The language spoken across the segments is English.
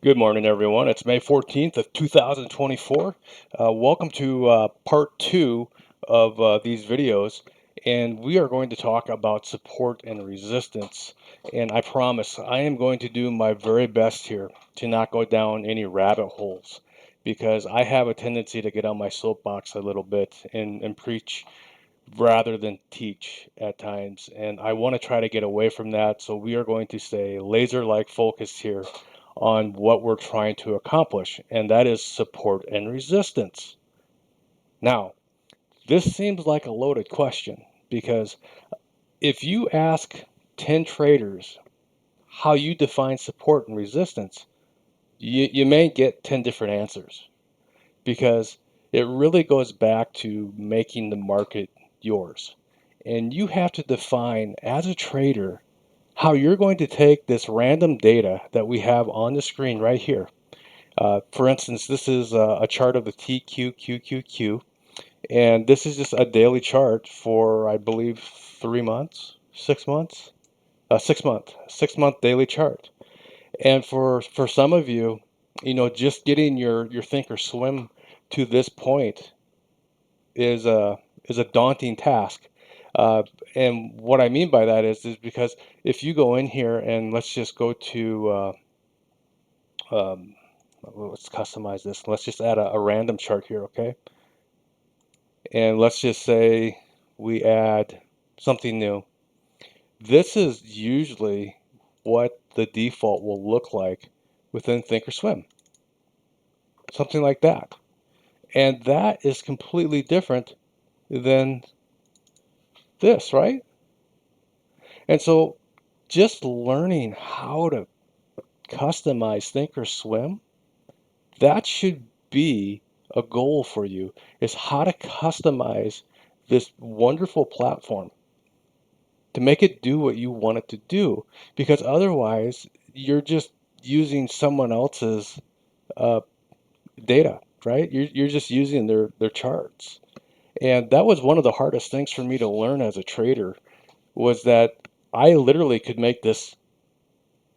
Good morning, everyone. It's May 14th of 2024. Welcome to part two of these videos, and we are going to talk about support and resistance. And I promise I am going to do my very best here to not go down any rabbit holes because I have a tendency to get on my soapbox a little bit and preach rather than teach at times. And I want to try to get away from that. So we are going to stay laser-like focused here on what we're trying to accomplish, and that is support and resistance. Now, this seems like a loaded question because if you ask 10 traders how you define support and resistance, you may get 10 different answers because it really goes back to making the market yours. And you have to define as a trader how you're going to take this random data that we have on the screen right here. For instance, this is a chart of the TQQQQ, and this is just a daily chart for, I believe, 3 months, 6 months, 6 month daily chart. And for some of you, just getting your Thinkorswim to this point is a daunting task. Uh, and what I mean by that is because if you go in here and let's just go to um, let's customize this. Let's just add a random chart here, okay? And let's just say we add something new. This is usually what the default will look like within Thinkorswim, something like that. And that is completely different than this, right? And so just learning how to customize Thinkorswim, that should be a goal for you, is how to customize this wonderful platform to make it do what you want it to do. Because otherwise, you're just using someone else's uh, data, right? You're just using their charts. And that was one of the hardest things for me to learn as a trader was that I literally could make this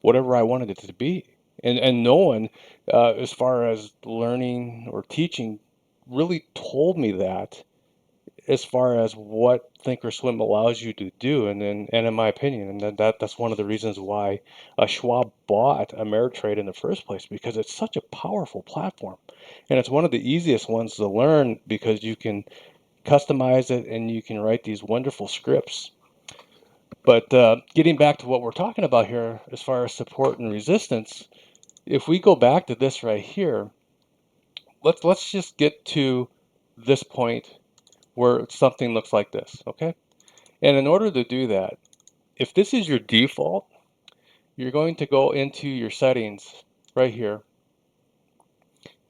whatever I wanted it to be. And no one, as far as learning or teaching, really told me that as far as what Thinkorswim allows you to do. And in my opinion, and that's one of the reasons why Schwab bought Ameritrade in the first place, because it's such a powerful platform. And it's one of the easiest ones to learn because you can customize it and you can write these wonderful scripts. But getting back to what we're talking about here, as far as support and resistance, if we go back to this right here, let's just get to this point where something looks like this, okay? And in order to do that, if this is your default, you're going to go into your settings right here,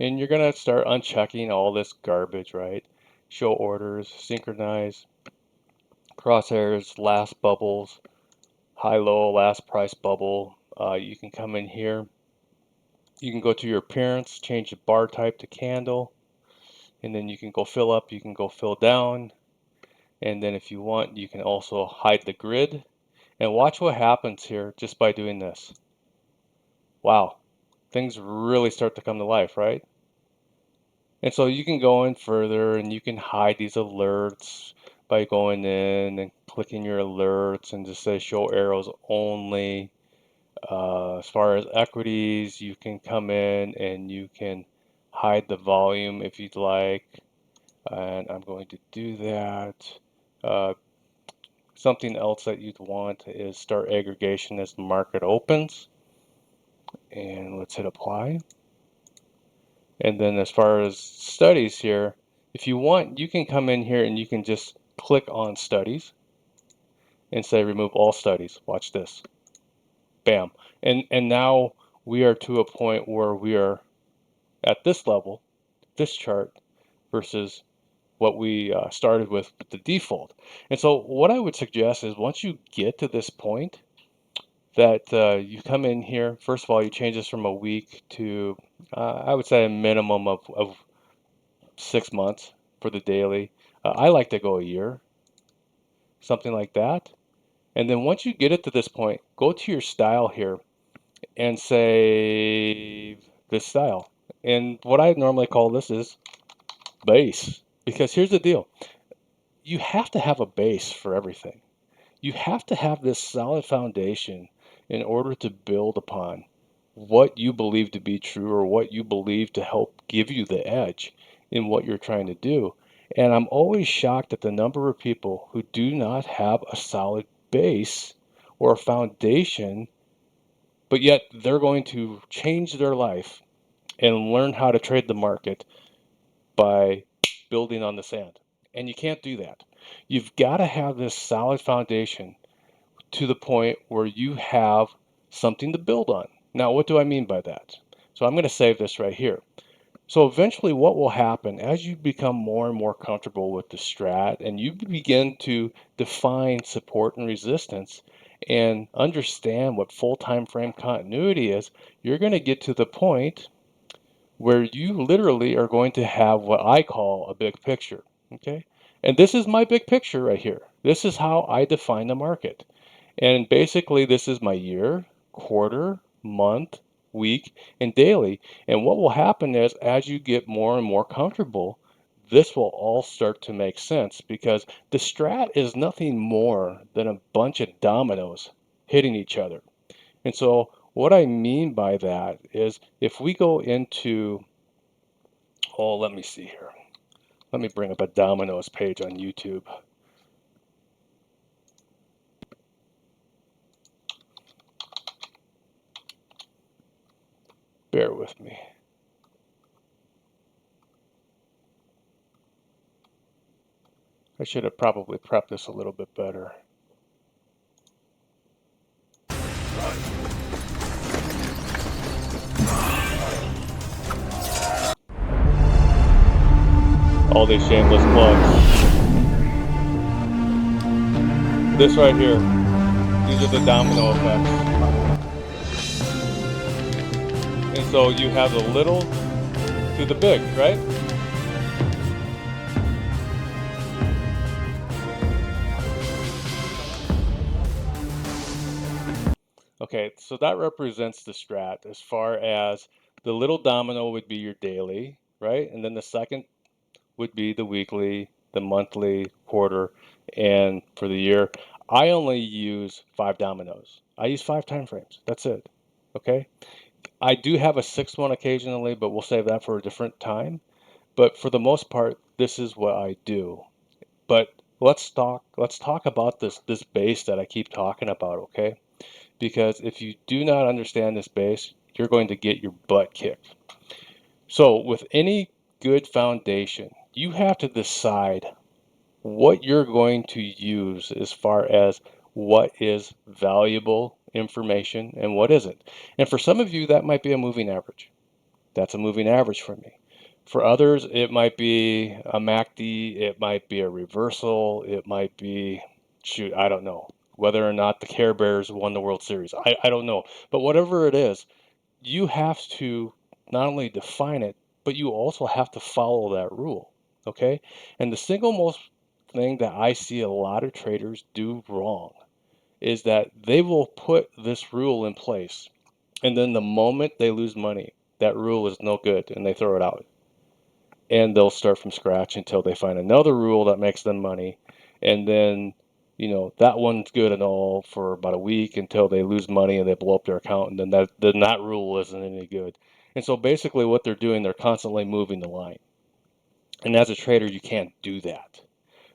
and you're going to start unchecking all this garbage, right? Show orders, synchronize, crosshairs, last bubbles, high-low, last price bubble. You can come in here. You can go to your appearance, change the bar type to candle, and then you can go fill up, you can go fill down, and then if you want, you can also hide the grid. And watch what happens here just by doing this. Wow, things really start to come to life, right? And so you can go in further and you can hide these alerts by going in and clicking your alerts and just say show arrows only. As far as equities, you can come in and you can hide the volume if you'd like. And I'm going to do that. Uh, Something else that you'd want is start aggregation as the market opens. And let's hit apply. And then as far as studies here, if you want, you can come in here and you can just click on studies and say remove all studies. Watch this. Bam. And now we are to a point where we are at this level, this chart, versus what we started with the default. And so what I would suggest is once you get to this point, that you come in here, first of all, you change this from a week to, I would say, a minimum of 6 months for the daily. I like to go a year, something like that. And then once you get it to this point, go to your style here and save this style. And what I normally call this is base. Because here's the deal. You have to have a base for everything. You have to have this solid foundation in order to build upon what you believe to be true or what you believe to help give you the edge in what you're trying to do. And I'm always shocked at the number of people who do not have a solid base or a foundation, but yet they're going to change their life and learn how to trade the market by building on the sand. And you can't do that. You've got to have this solid foundation to the point where you have something to build on. Now, what do I mean by that? So I'm going to save this right here. So eventually what will happen as you become more and more comfortable with the strat and you begin to define support and resistance and understand what full time frame continuity is, you're going to get to the point where you literally are going to have what I call a big picture. Okay? And this is my big picture right here. This is how I define the market. And basically, this is my year, quarter, month, week, and daily. And what will happen is as you get more and more comfortable, this will all start to make sense because the strat is nothing more than a bunch of dominoes hitting each other. And so, what I mean by that is if we go into, oh, let me see here. Let me bring up a dominoes page on YouTube. Bear with me. I should have probably prepped this a little bit better. All these shameless plugs. This right here, these are the domino effects. And so you have the little to the big, right? Okay, so that represents the strat as far as the little domino would be your daily, right? And then the second would be the weekly, the monthly, quarter, and for the year. I only use 5 dominoes. I use 5 time frames. That's it. Okay. I do have a sixth one occasionally, but we'll save that for a different time. But for the most part, this is what I do. But let's talk about this base that I keep talking about, okay? Because if you do not understand this base, you're going to get your butt kicked. So with any good foundation, you have to decide what you're going to use as far as what is valuable information and what isn't. And for some of you, that might be a moving average. That's a moving average for me. For others, it might be a MACD, it might be a reversal, it might be, shoot, I don't know, whether or not the Care Bears won the World Series. I don't know. But whatever it is, you have to not only define it, but you also have to follow that rule. Okay? And the single most thing that I see a lot of traders do wrong is that they will put this rule in place. And then the moment they lose money, that rule is no good and they throw it out. And they'll start from scratch until they find another rule that makes them money. And then, that one's good and all for about a week until they lose money and they blow up their account. And then that rule isn't any good. And so basically what they're doing, they're constantly moving the line. And as a trader, you can't do that.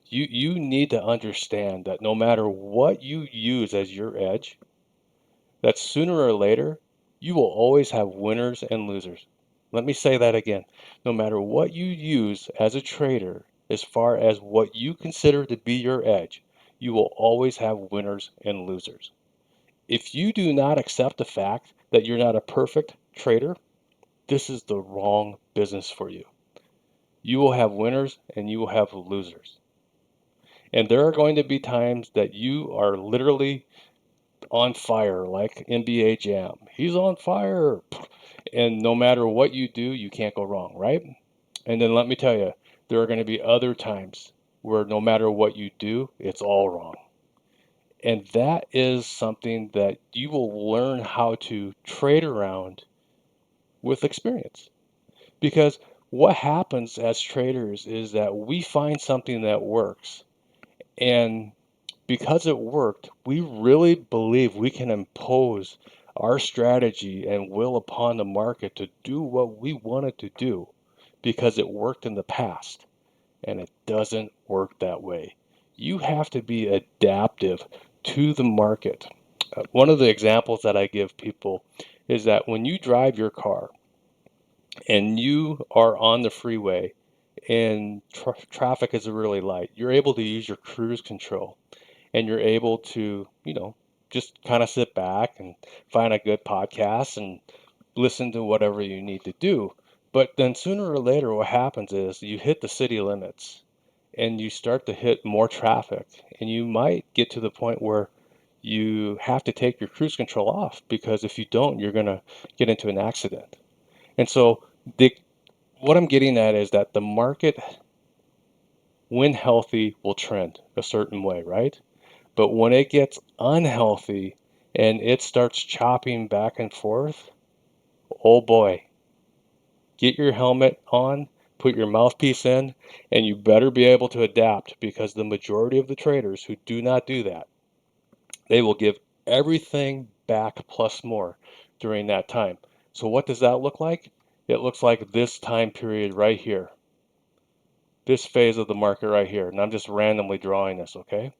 You need to understand that no matter what you use as your edge, that sooner or later, you will always have winners and losers. Let me say that again. No matter what you use as a trader, as far as what you consider to be your edge, you will always have winners and losers. If you do not accept the fact that you're not a perfect trader, this is the wrong business for you. You will have winners and you will have losers. And there are going to be times that you are literally on fire, like NBA Jam. He's on fire. And no matter what you do, you can't go wrong, right? And then let me tell you, there are going to be other times where no matter what you do, it's all wrong. And that is something that you will learn how to trade around with experience. Because what happens as traders is that we find something that works. And because it worked, we really believe we can impose our strategy and will upon the market to do what we want it to do because it worked in the past. And it doesn't work that way. You have to be adaptive to the market. One of the examples that I give people is that when you drive your car and you are on the freeway and traffic is really light, you're able to use your cruise control and you're able to, just kind of sit back and find a good podcast and listen to whatever you need to do. But then sooner or later, what happens is you hit the city limits and you start to hit more traffic, and you might get to the point where you have to take your cruise control off because if you don't, you're going to get into an accident. And so, the, what I'm getting at is that the market, when healthy, will trend a certain way, right? But when it gets unhealthy and it starts chopping back and forth, oh boy, get your helmet on, put your mouthpiece in, and you better be able to adapt because the majority of the traders who do not do that, they will give everything back plus more during that time. So what does that look like? It looks like this time period right here, this phase of the market right here. And I'm just randomly drawing this, okay?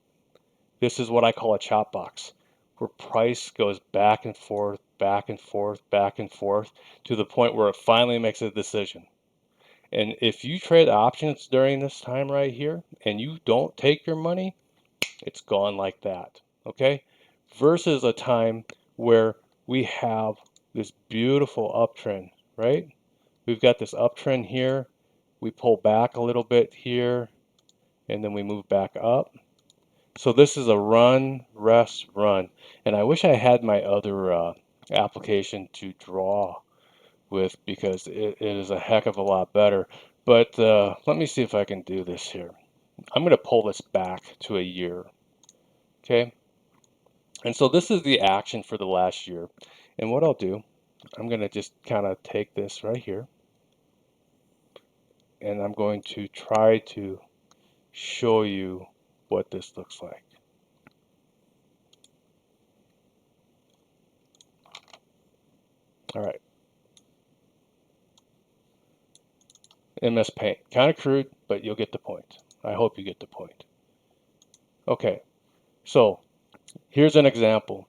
This is what I call a chop box, where price goes back and forth, back and forth, back and forth to the point where it finally makes a decision. And if you trade options during this time right here and you don't take your money, it's gone like that. Okay? Versus a time where we have this beautiful uptrend, right? We've got this uptrend here. We pull back a little bit here and then we move back up. So this is a run, rest, run. And I wish I had my other application to draw with because it is a heck of a lot better. But let me see if I can do this here. I'm going to pull this back to a year. Okay. And so this is the action for the last year. And what I'll do, I'm going to just kind of take this right here and I'm going to try to show you what this looks like. All right. MS Paint. Kind of crude, but you'll get the point. I hope you get the point. Okay. So here's an example.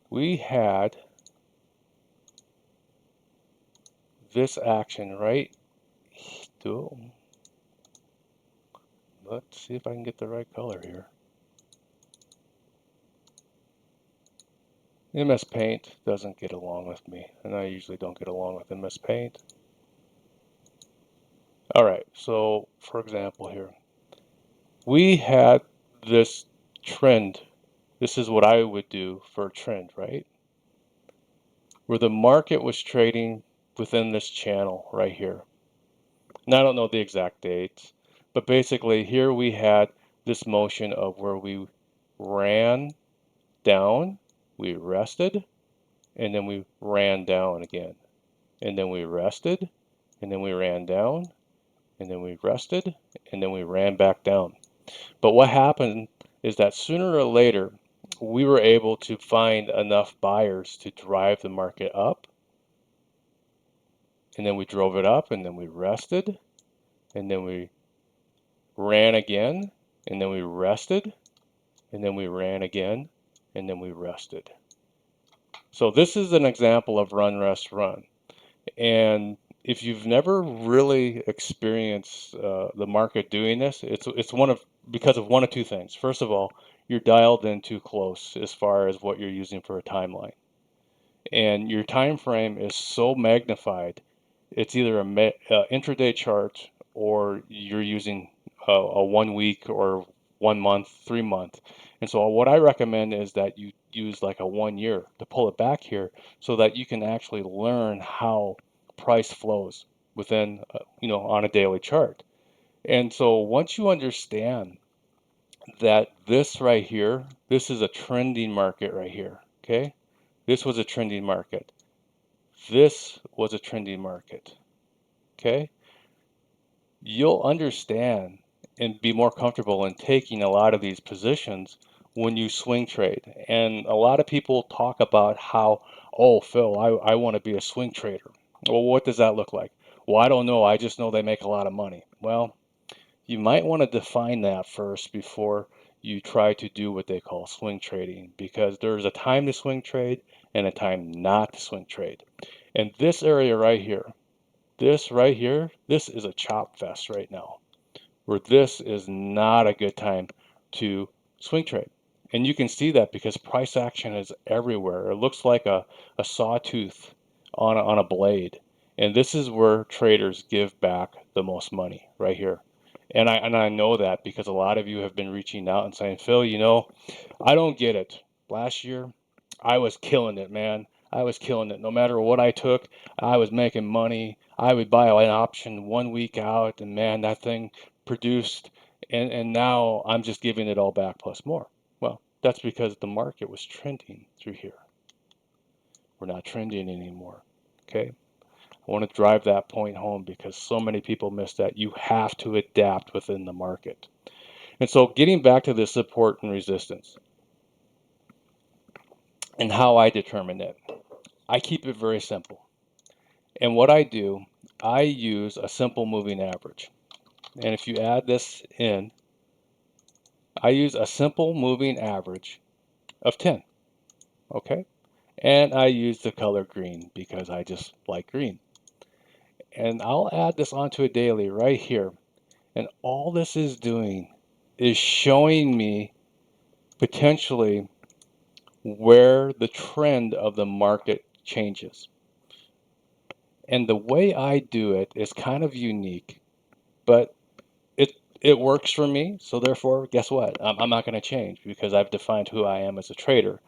We had this action right. Let's see if I can get the right color here. MS Paint doesn't get along with me, and I usually don't get along with MS Paint. All right, so for example here, we had this trend. This is what I would do for a trend, right? Where the market was trading within this channel right here. And I don't know the exact dates, but basically here we had this motion of where we ran down, we rested, and then we ran down again. And then we rested, and then we ran down, and then we rested, and then we ran back down. But what happened is that sooner or later, we were able to find enough buyers to drive the market up, and then we drove it up, and then we rested, and then we ran again, and then we rested, and then we ran again, and then we rested. So this is an example of run, rest, run. And if you've never really experienced the market doing this, it's because of one of two things. First of all, you're dialed in too close as far as what you're using for a timeline, and your time frame is so magnified. It's either a intraday chart or you're using a 1 week or 1 month, 3 month. And so what I recommend is that you use like a 1 year to pull it back here so that you can actually learn how price flows within, on a daily chart. And so once you understand that this right here, this is a trending market right here, okay? This was a trending market. This was a trending market, okay? You'll understand and be more comfortable in taking a lot of these positions when you swing trade. And a lot of people talk about how, oh, Phil, I want to be a swing trader. Well, what does that look like? Well, I don't know. I just know they make a lot of money. Well, you might want to define that first before you try to do what they call swing trading, because there's a time to swing trade and a time not to swing trade. And this area right here, this right here, this is a chop fest right now, where this is not a good time to swing trade. And you can see that because price action is everywhere. It looks like a sawtooth on a blade. And this is where traders give back the most money, right here. And I know that because a lot of you have been reaching out and saying, Phil, I don't get it. Last year, I was killing it, man. I was killing it. No matter what I took, I was making money. I would buy an option 1 week out, and man, that thing produced. And now I'm just giving it all back plus more. Well, that's because the market was trending through here. We're not trending anymore. Okay? I want to drive that point home because so many people miss that. You have to adapt within the market. And so, getting back to this support and resistance and how I determine it, I keep it very simple. And what I do, I use a simple moving average. And if you add this in, I use a simple moving average of 10. Okay? And I use the color green because I just like green. And I'll add this onto a daily right here. And all this is doing is showing me potentially where the trend of the market changes. And the way I do it is kind of unique, but it works for me. So therefore, guess what? I'm not going to change because I've defined who I am as a trader.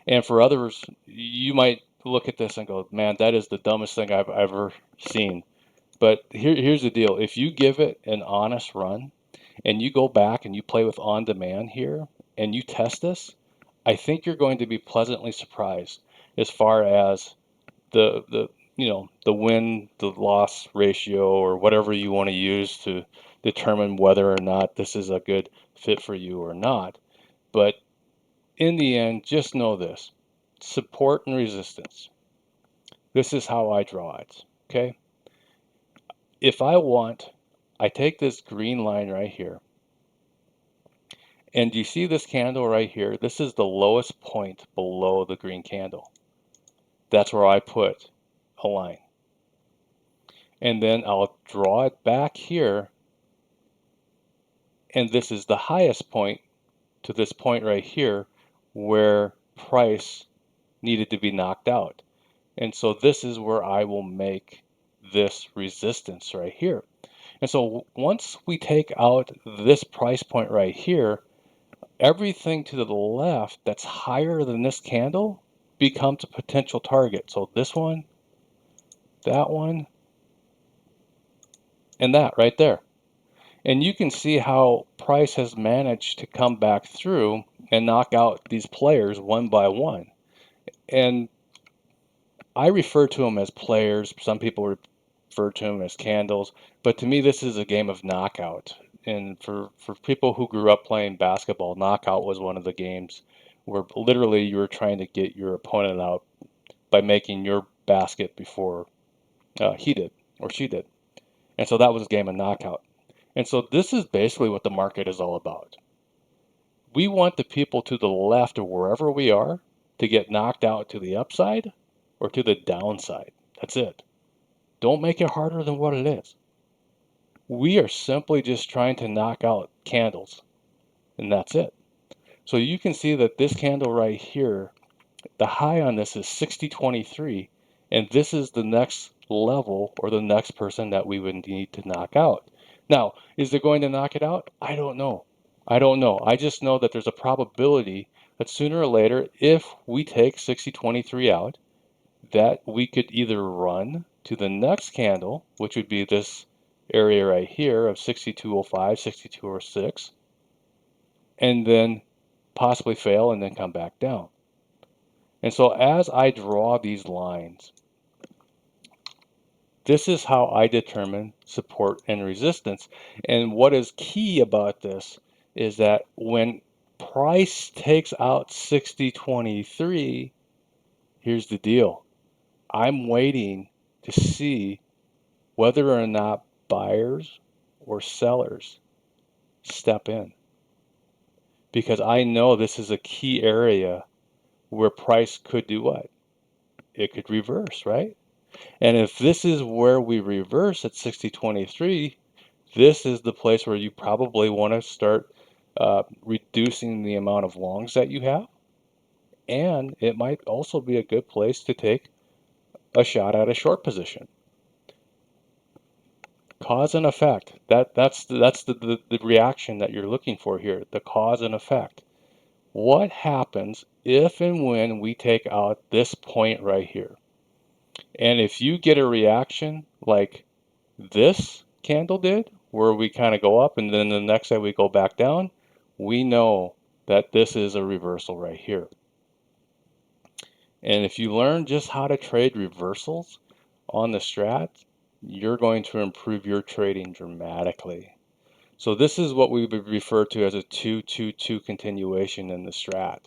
And for others, you might look at this and go, man, that is the dumbest thing I've ever seen. But here's the deal. If you give it an honest run and you go back and you play with on demand here and you test this, I think you're going to be pleasantly surprised as far as the win the loss ratio or whatever you want to use to determine whether or not this is a good fit for you or not. But in the end, just know this: support and resistance. This is how I draw it. Okay? If I take this green line right here, and you see this candle right here? This is the lowest point below the green candle. That's where I put a line. And then I'll draw it back here, and this is the highest point to this point right here where price needed to be knocked out. And so this is where I will make this resistance right here. And so once we take out this price point right here, everything to the left that's higher than this candle becomes a potential target. So this one, that one, and that right there. And you can see how price has managed to come back through and knock out these players one by one. And I refer to them as players. Some people refer to them as candles. But to me, this is a game of knockout. And for people who grew up playing basketball, knockout was one of the games where literally you were trying to get your opponent out by making your basket before he did or she did. And so that was a game of knockout. And so this is basically what the market is all about. We want the people to the left of wherever we are to get knocked out to the upside or to the downside. That's it. Don't make it harder than what it is. We are simply just trying to knock out candles, and that's it. So you can see that this candle right here, the high on this is 60.23, and this is the next level or the next person that we would need to knock out. Now, is it going to knock it out? I don't know. I don't know. I just know that there's a probability that sooner or later, if we take 60.23 out, that we could either run to the next candle, which would be this area right here of 62.05, 62.06, and then possibly fail and then come back down. And so as I draw these lines, this is how I determine support and resistance. And what is key about this is that when price takes out 60.23, here's the deal. I'm waiting to see whether or not buyers or sellers step in, because I know this is a key area where price could do what? It could reverse, right? And if this is where we reverse at 60.23, this is the place where you probably want to start reducing the amount of longs that you have. And it might also be a good place to take a shot at a short position. Cause and effect. That's the reaction that you're looking for here, the cause and effect. What happens if and when we take out this point right here? And if you get a reaction like this candle did, where we kind of go up and then the next day we go back down, we know that this is a reversal right here. And if you learn just how to trade reversals on the strat, you're going to improve your trading dramatically. So this is what we would refer to as a 2-2-2 continuation in the strat.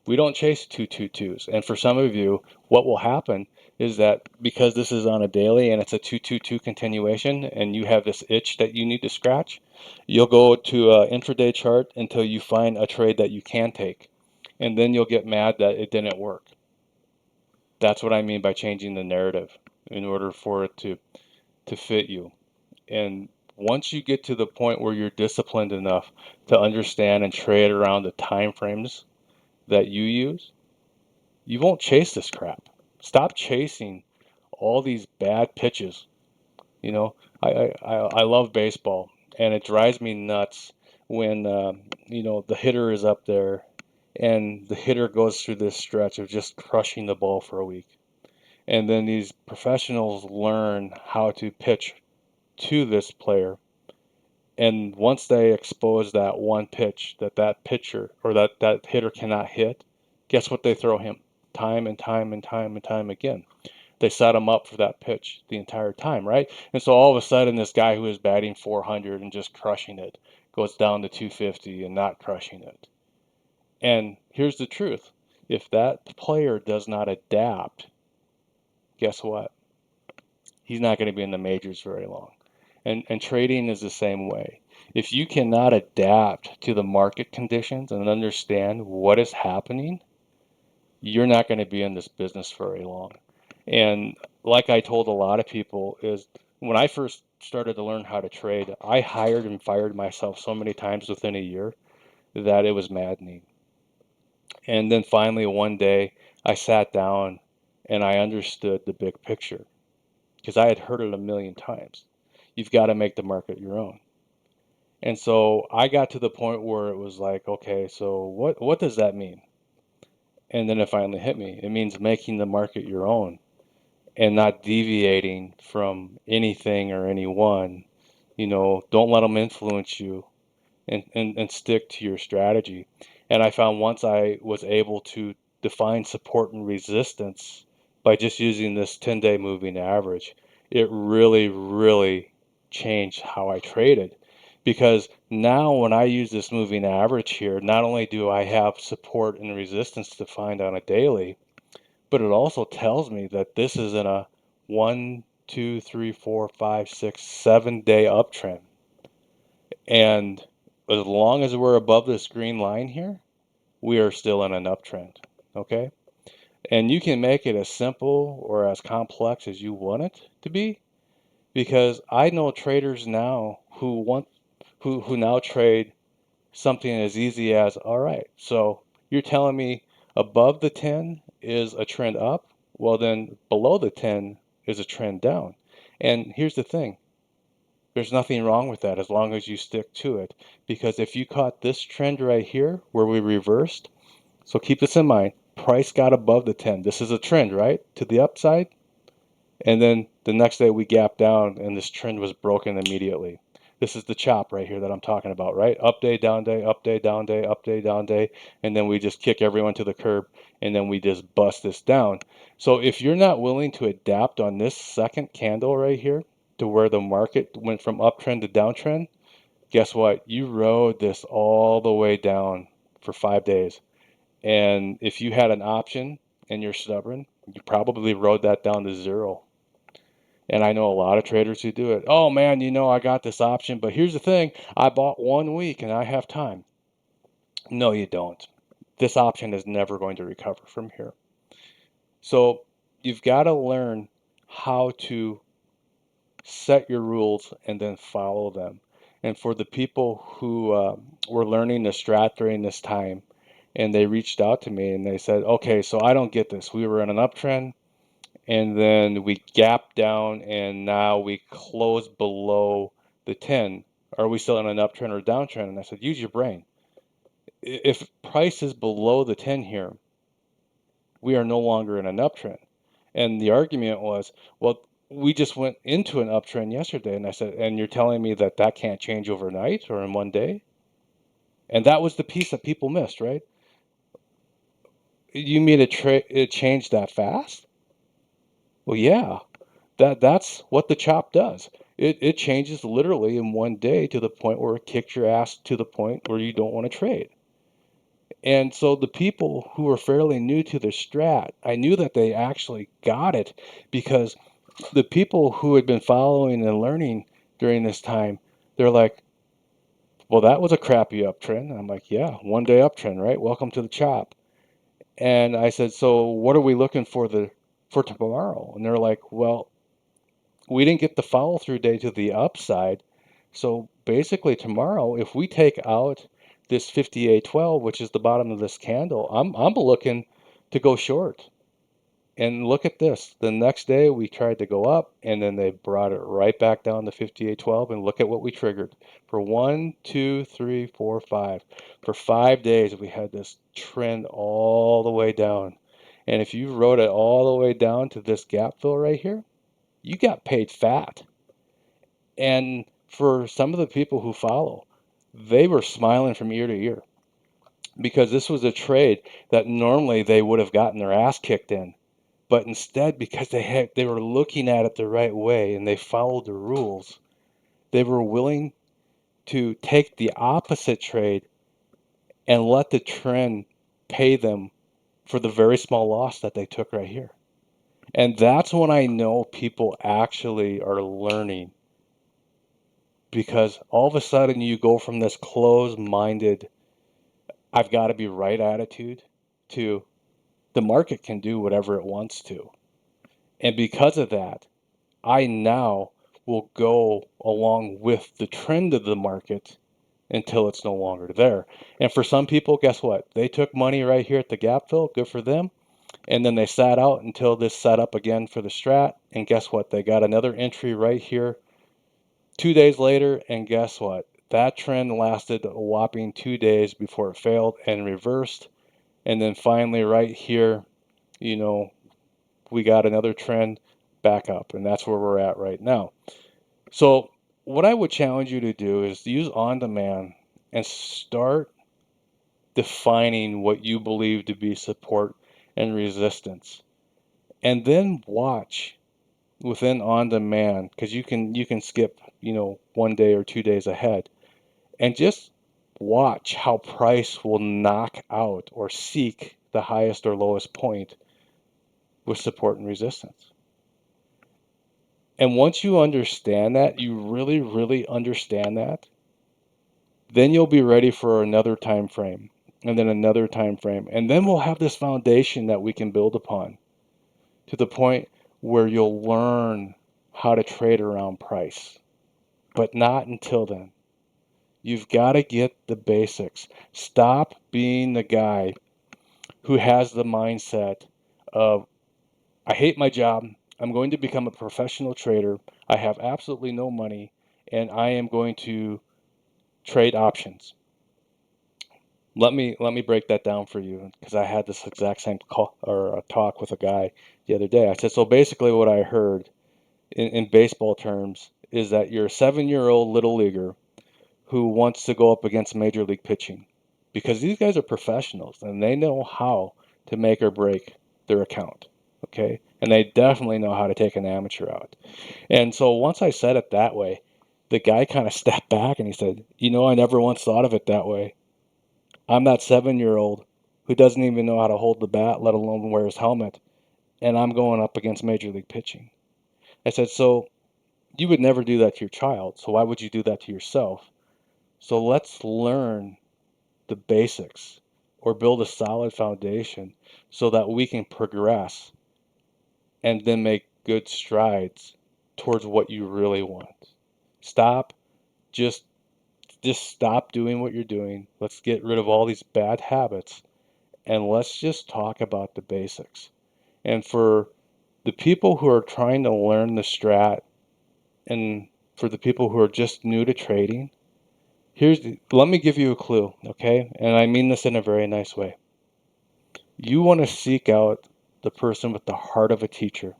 We don't chase 2-2-2s. And for some of you, what will happen is that because this is on a daily and it's a 2-2-2 continuation and you have this itch that you need to scratch, you'll go to an intraday chart until you find a trade that you can take. And then you'll get mad that it didn't work. That's what I mean by changing the narrative in order for it to fit you. And once you get to the point where you're disciplined enough to understand and trade around the time frames that you use, you won't chase this crap. Stop chasing all these bad pitches. You know, I love baseball, and it drives me nuts when the hitter is up there and the hitter goes through this stretch of just crushing the ball for a week. And then these professionals learn how to pitch to this player. And once they expose that one pitch that pitcher or that hitter cannot hit, guess what they throw him? Time and time and time and time again. They set him up for that pitch the entire time, right? And so all of a sudden, this guy who is batting 400 and just crushing it goes down to 250 and not crushing it. And here's the truth. If that player does not adapt, guess what? He's not going to be in the majors very long. And trading is the same way. If you cannot adapt to the market conditions and understand what is happening, you're not going to be in this business very long. And like I told a lot of people is when I first started to learn how to trade, I hired and fired myself so many times within a year that it was maddening. And then finally one day I sat down and I understood the big picture because I had heard it a million times. You've got to make the market your own. And so I got to the point where it was like, okay, so what does that mean? And then it finally hit me. It means making the market your own and not deviating from anything or anyone. Don't let them influence you and stick to your strategy. And I found once I was able to define support and resistance by just using this 10-day moving average, it really, really changed how I traded. Because now when I use this moving average here, not only do I have support and resistance to find on a daily, but it also tells me that this is in a 1, 2, 3, 4, 5, 6, 7-day uptrend. And as long as we're above this green line here, we are still in an uptrend. Okay? And you can make it as simple or as complex as you want it to be, because I know traders now who now trade something as easy as, all right, so you're telling me above the 10 is a trend up, well then below the 10 is a trend down. And here's the thing, there's nothing wrong with that as long as you stick to it, because if you caught this trend right here where we reversed, so keep this in mind, price got above the 10, this is a trend, right, to the upside, and then the next day we gapped down and this trend was broken immediately. This is the chop right here that I'm talking about, right? Up day, down day, up day, down day, up day, down day, and then we just kick everyone to the curb, and then we just bust this down. So if you're not willing to adapt on this second candle right here to where the market went from uptrend to downtrend, guess what? You rode this all the way down for 5 days. And if you had an option and you're stubborn, you probably rode that down to zero. And I know a lot of traders who do it. Oh man, I got this option, but here's the thing, I bought 1 week and I have time. No, you don't. This option is never going to recover from here. So you've got to learn how to set your rules and then follow them. And for the people who were learning the strat during this time, and they reached out to me and they said, okay, so I don't get this. We were in an uptrend and then we gapped down and now we closed below the 10. Are we still in an uptrend or downtrend? And I said, use your brain. If price is below the 10 here, we are no longer in an uptrend. And the argument was, well, we just went into an uptrend yesterday. And I said, and you're telling me that that can't change overnight or in one day? And that was the piece that people missed, right? You mean it changed that fast? Well, yeah, that's what the chop does. It changes literally in one day to the point where it kicks your ass to the point where you don't want to trade. And so the people who were fairly new to the strat, I knew that they actually got it because the people who had been following and learning during this time, they're like, well, that was a crappy uptrend. I'm like, yeah, 1 day uptrend, right? Welcome to the chop. And I said, so what are we looking for tomorrow? And they're like, well, we didn't get the follow through day to the upside. So basically tomorrow, if we take out this 58.12, which is the bottom of this candle, I'm looking to go short. And look at this. The next day we tried to go up and then they brought it right back down to 58.12 and look at what we triggered. For 1, 2, 3, 4, 5. For 5 days we had this trend all the way down. And if you rode it all the way down to this gap fill right here, you got paid fat. And for some of the people who follow, they were smiling from ear to ear because this was a trade that normally they would have gotten their ass kicked in. But instead, because they were looking at it the right way and they followed the rules, they were willing to take the opposite trade and let the trend pay them for the very small loss that they took right here. And that's when I know people actually are learning, because all of a sudden you go from this closed-minded, I've got to be right attitude to the market can do whatever it wants to. And because of that, I now will go along with the trend of the market until it's no longer there. And for some people, guess what? They took money right here at the gap fill. Good for them. And then they sat out until this set up again for the strat. And guess what? They got another entry right here 2 days later. And guess what? That trend lasted a whopping 2 days before it failed and reversed. And then finally, right here, you know, we got another trend back up. And that's where we're at right now. So what I would challenge you to do is use on demand and start defining what you believe to be support and resistance. And then watch within on demand, because you can skip, 1 day or 2 days ahead, and just watch how price will knock out or seek the highest or lowest point with support and resistance. And once you understand that, you really, really understand that, then you'll be ready for another time frame and then another time frame. And then we'll have this foundation that we can build upon to the point where you'll learn how to trade around price. But not until then. You've got to get the basics. Stop being the guy who has the mindset of, I hate my job. I'm going to become a professional trader. I have absolutely no money, and I am going to trade options. Let me break that down for you, because I had this exact same call or talk with a guy the other day. I said, so basically what I heard in baseball terms is that you're a 7-year-old little leaguer who wants to go up against major league pitching, because these guys are professionals and they know how to make or break their account. Okay. And they definitely know how to take an amateur out. And so once I said it that way, the guy kind of stepped back and he said, I never once thought of it that way. I'm that 7-year-old who doesn't even know how to hold the bat, let alone wear his helmet, and I'm going up against major league pitching. I said, so you would never do that to your child, so why would you do that to yourself? So let's learn the basics or build a solid foundation so that we can progress and then make good strides towards what you really want. Stop, just stop doing what you're doing. Let's get rid of all these bad habits and let's just talk about the basics. And for the people who are trying to learn the strat, and for the people who are just new to trading, let me give you a clue, okay? And I mean this in a very nice way. You want to seek out the person with the heart of a teacher.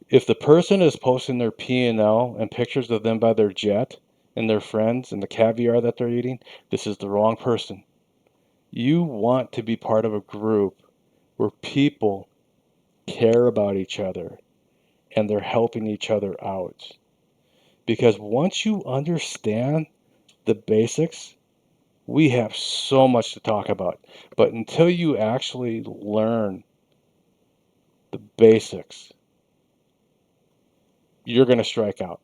If the person is posting their P&L and pictures of them by their jet and their friends and the caviar that they're eating, this is the wrong person. You want to be part of a group where people care about each other and they're helping each other out. Because once you understand the basics, we have so much to talk about. But until you actually learn the basics, you're going to strike out.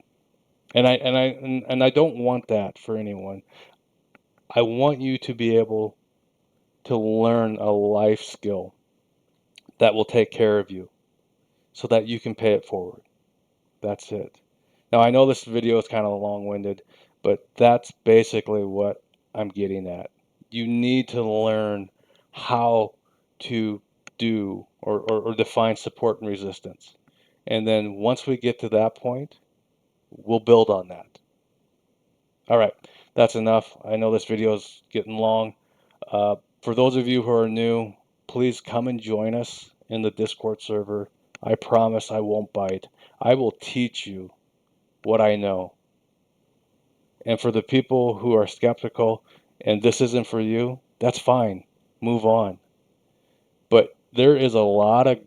And I don't want that for anyone. I want you to be able to learn a life skill that will take care of you so that you can pay it forward. That's it. Now, I know this video is kind of long-winded, but that's basically what I'm getting at. You need to learn how to do or define support and resistance. And then once we get to that point, we'll build on that. All right, that's enough. I know this video is getting long. For those of you who are new, please come and join us in the Discord server. I promise I won't bite. I will teach you what I know. And for the people who are skeptical and this isn't for you, that's fine. Move on. But there is a lot of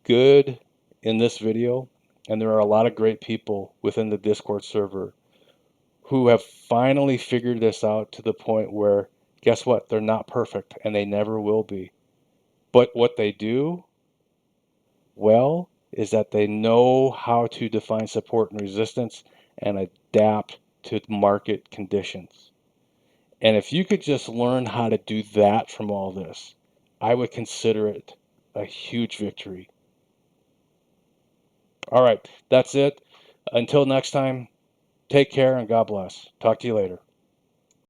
good in this video, and there are a lot of great people within the Discord server who have finally figured this out to the point where, guess what? They're not perfect, and they never will be. But what they do well is that they know how to define support and resistance and adapt to market conditions. And if you could just learn how to do that from all this, I would consider it a huge victory. All right, that's it. Until next time, take care and God bless. Talk to you later.